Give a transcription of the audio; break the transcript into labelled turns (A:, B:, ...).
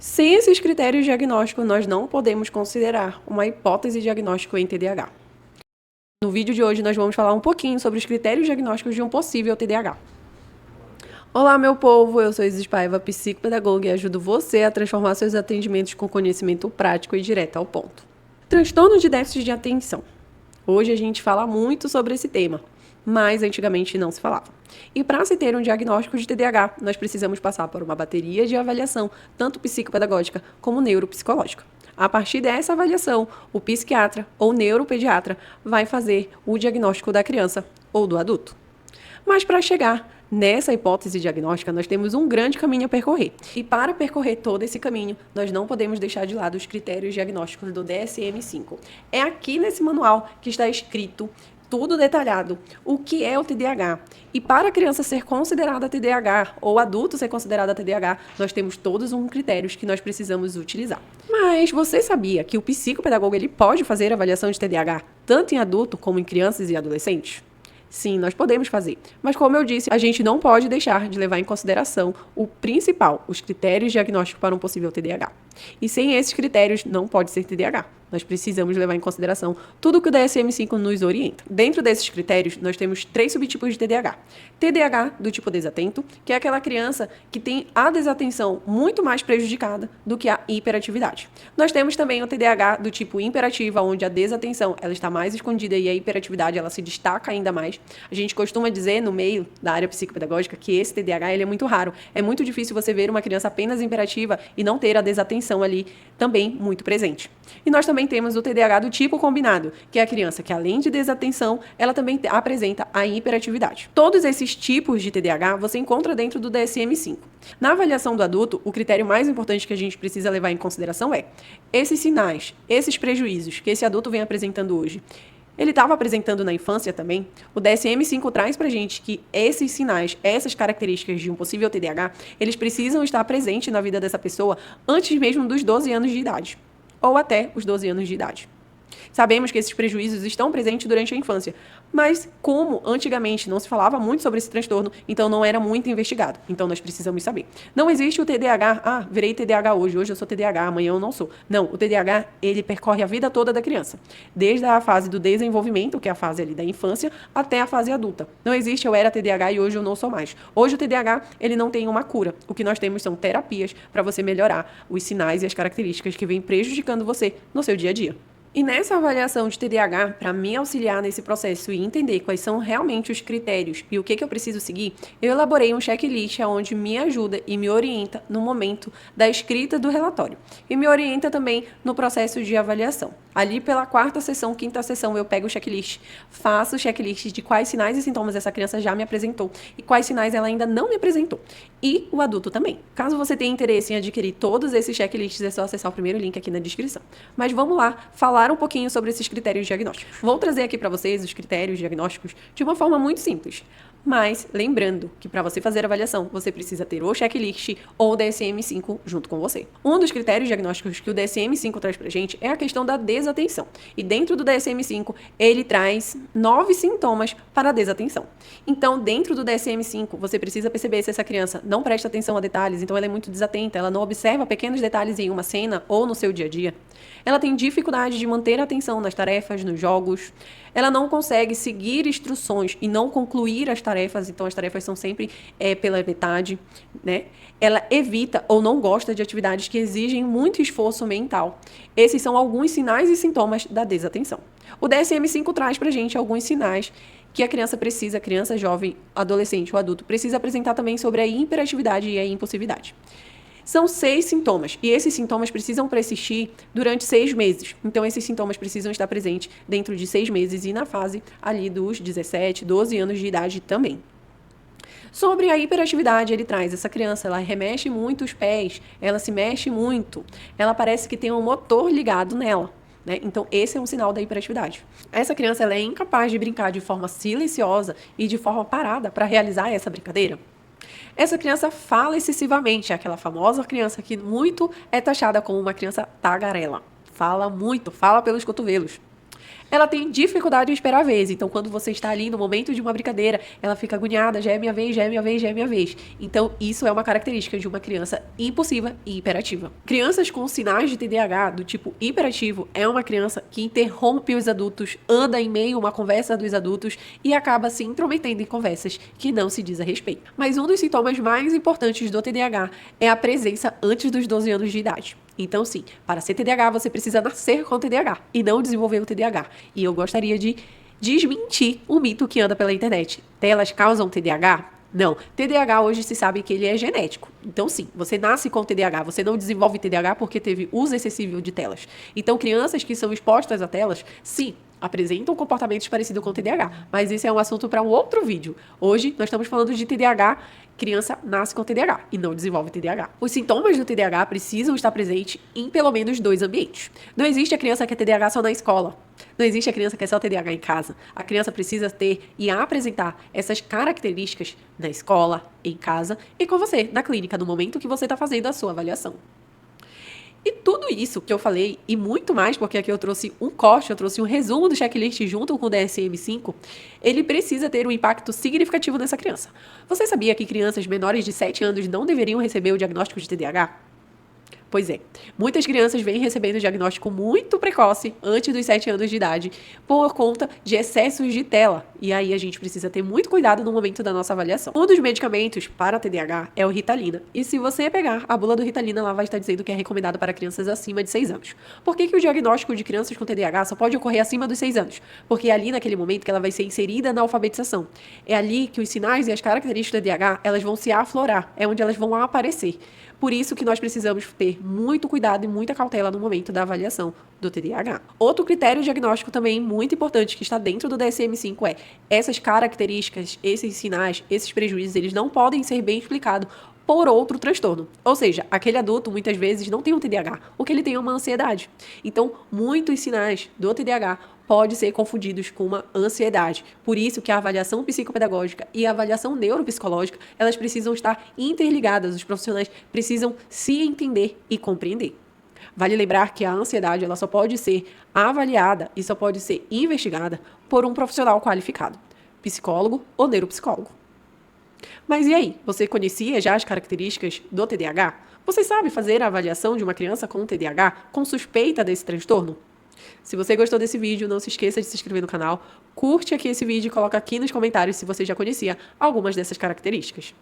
A: Sem esses critérios diagnósticos, nós não podemos considerar uma hipótese diagnóstico em TDAH. No vídeo de hoje, nós vamos falar um pouquinho sobre os critérios diagnósticos de um possível TDAH. Olá, meu povo! Eu sou Isis Paiva, psicopedagoga, e ajudo você a transformar seus atendimentos com conhecimento prático e direto ao ponto. Transtorno de déficit de atenção. Hoje a gente fala muito sobre esse tema, mas antigamente não se falava. E para se ter um diagnóstico de TDAH, nós precisamos passar por uma bateria de avaliação, tanto psicopedagógica como neuropsicológica. A partir dessa avaliação, o psiquiatra ou neuropediatra vai fazer o diagnóstico da criança ou do adulto. Mas para chegar nessa hipótese diagnóstica, nós temos um grande caminho a percorrer. E para percorrer todo esse caminho, nós não podemos deixar de lado os critérios diagnósticos do DSM-5. É aqui nesse manual que está escrito tudo detalhado, o que é o TDAH. E para a criança ser considerada TDAH ou adulto ser considerada TDAH, nós temos todos os critérios que nós precisamos utilizar. Mas você sabia que o psicopedagogo ele pode fazer avaliação de TDAH tanto em adulto como em crianças e adolescentes? Sim, nós podemos fazer. Mas, como eu disse, a gente não pode deixar de levar em consideração o principal, os critérios diagnósticos para um possível TDAH. E sem esses critérios, não pode ser TDAH. Nós precisamos levar em consideração tudo que o DSM-5 nos orienta. Dentro desses critérios, nós temos 3 subtipos de TDAH. TDAH do tipo desatento, que é aquela criança que tem a desatenção muito mais prejudicada do que a hiperatividade. Nós temos também o TDAH do tipo imperativa, onde a desatenção ela está mais escondida e a hiperatividade ela se destaca ainda mais. A gente costuma dizer no meio da área psicopedagógica que esse TDAH ele é muito raro. É muito difícil você ver uma criança apenas imperativa e não ter a desatenção ali também muito presente. E nós também temos o TDAH do tipo combinado, que é a criança que, além de desatenção, ela também apresenta a hiperatividade. Todos esses tipos de TDAH você encontra dentro do DSM-5. Na avaliação do adulto, o critério mais importante que a gente precisa levar em consideração é esses sinais, esses prejuízos que esse adulto vem apresentando hoje. Ele estava apresentando na infância também. O DSM-5 traz pra gente que esses sinais, essas características de um possível TDAH, eles precisam estar presentes na vida dessa pessoa antes mesmo dos 12 anos de idade, ou até os 12 anos de idade. Sabemos que esses prejuízos estão presentes durante a infância, mas como antigamente não se falava muito sobre esse transtorno, então não era muito investigado. Então nós precisamos saber. Não existe o TDAH, virei TDAH hoje eu sou TDAH, amanhã eu não sou. Não, o TDAH, ele percorre a vida toda da criança, desde a fase do desenvolvimento, que é a fase ali da infância, até a fase adulta. Não existe eu era TDAH e hoje eu não sou mais. Hoje o TDAH, ele não tem uma cura. O que nós temos são terapias para você melhorar os sinais e as características que vêm prejudicando você no seu dia a dia. E nessa avaliação de TDAH, para me auxiliar nesse processo e entender quais são realmente os critérios e o que eu preciso seguir, eu elaborei um checklist onde me ajuda e me orienta no momento da escrita do relatório. E me orienta também no processo de avaliação. Ali pela 4ª sessão, 5ª sessão, eu pego o checklist, faço o checklist de quais sinais e sintomas essa criança já me apresentou e quais sinais ela ainda não me apresentou. E o adulto também. Caso você tenha interesse em adquirir todos esses checklists, é só acessar o primeiro link aqui na descrição. Mas vamos lá falar um pouquinho sobre esses critérios diagnósticos. Vou trazer aqui para vocês os critérios diagnósticos de uma forma muito simples. Mas lembrando que para você fazer a avaliação, você precisa ter o checklist ou o DSM-5 junto com você. Um dos critérios diagnósticos que o DSM-5 traz pra gente é a questão da desatenção. E dentro do DSM-5, ele traz 9 sintomas para a desatenção. Então, dentro do DSM-5, você precisa perceber se essa criança não presta atenção a detalhes, então ela é muito desatenta, ela não observa pequenos detalhes em uma cena ou no seu dia a dia. Ela tem dificuldade de manter a atenção nas tarefas, nos jogos. Ela não consegue seguir instruções e não concluir as tarefas, então as tarefas são sempre pela metade, né? Ela evita ou não gosta de atividades que exigem muito esforço mental. Esses são alguns sinais e sintomas da desatenção. O DSM-5 traz pra gente alguns sinais que a criança, jovem, adolescente ou adulto, precisa apresentar também sobre a hiperatividade e a impulsividade. São 6 sintomas, e esses sintomas precisam persistir durante 6 meses. Então, esses sintomas precisam estar presentes dentro de 6 meses e na fase ali dos 17, 12 anos de idade também. Sobre a hiperatividade, ele traz essa criança, ela remexe muito os pés, ela se mexe muito, ela parece que tem um motor ligado nela. Né? Então, esse é um sinal da hiperatividade. Essa criança ela é incapaz de brincar de forma silenciosa e de forma parada para realizar essa brincadeira. Essa criança fala excessivamente, é aquela famosa criança que muito é taxada como uma criança tagarela. Fala muito, fala pelos cotovelos. Ela tem dificuldade em esperar a vez. Então, quando você está ali no momento de uma brincadeira, ela fica agoniada, já é minha vez, já é minha vez, já é minha vez. Então, isso é uma característica de uma criança impulsiva e hiperativa. Crianças com sinais de TDAH do tipo hiperativo é uma criança que interrompe os adultos, anda em meio a uma conversa dos adultos e acaba se intrometendo em conversas que não se diz a respeito. Mas um dos sintomas mais importantes do TDAH é a presença antes dos 12 anos de idade. Então, sim, para ser TDAH, você precisa nascer com TDAH e não desenvolver o TDAH. E eu gostaria de desmentir o mito que anda pela internet. Telas causam TDAH? Não. TDAH hoje se sabe que ele é genético. Então, sim, você nasce com TDAH. Você não desenvolve TDAH porque teve uso excessivo de telas. Então, crianças que são expostas a telas, sim, apresentam comportamentos parecidos com TDAH. Mas isso é um assunto para um outro vídeo. Hoje, nós estamos falando de TDAH. Criança nasce com TDAH e não desenvolve TDAH. Os sintomas do TDAH precisam estar presentes em pelo menos 2 ambientes. Não existe a criança que é TDAH só na escola. Não existe a criança que é só TDAH em casa. A criança precisa ter e apresentar essas características na escola, em casa e com você, na clínica, no momento que você está fazendo a sua avaliação. E tudo isso que eu falei, e muito mais, porque aqui eu trouxe um corte, eu trouxe um resumo do checklist junto com o DSM-5, ele precisa ter um impacto significativo nessa criança. Você sabia que crianças menores de 7 anos não deveriam receber o diagnóstico de TDAH? Pois é, muitas crianças vêm recebendo diagnóstico muito precoce, antes dos 7 anos de idade, por conta de excessos de tela. E aí a gente precisa ter muito cuidado no momento da nossa avaliação. Um dos medicamentos para TDAH é o Ritalina. E se você pegar a bula do Ritalina, lá vai estar dizendo que é recomendado para crianças acima de 6 anos. Por que o diagnóstico de crianças com TDAH só pode ocorrer acima dos 6 anos? Porque é ali naquele momento que ela vai ser inserida na alfabetização. É ali que os sinais e as características do TDAH, elas vão se aflorar. É onde elas vão aparecer. Por isso que nós precisamos ter muito cuidado e muita cautela no momento da avaliação do TDAH. Outro critério diagnóstico também muito importante que está dentro do DSM-5 é essas características, esses sinais, esses prejuízos, eles não podem ser bem explicados por outro transtorno. Ou seja, aquele adulto muitas vezes não tem um TDAH, o que ele tem é uma ansiedade. Então, muitos sinais do TDAH podem ser confundidos com uma ansiedade. Por isso que a avaliação psicopedagógica e a avaliação neuropsicológica, elas precisam estar interligadas. Os profissionais precisam se entender e compreender. Vale lembrar que a ansiedade ela só pode ser avaliada e só pode ser investigada por um profissional qualificado, psicólogo ou neuropsicólogo. Mas e aí, você conhecia já as características do TDAH? Você sabe fazer a avaliação de uma criança com TDAH com suspeita desse transtorno? Se você gostou desse vídeo, não se esqueça de se inscrever no canal, curte aqui esse vídeo e coloca aqui nos comentários se você já conhecia algumas dessas características.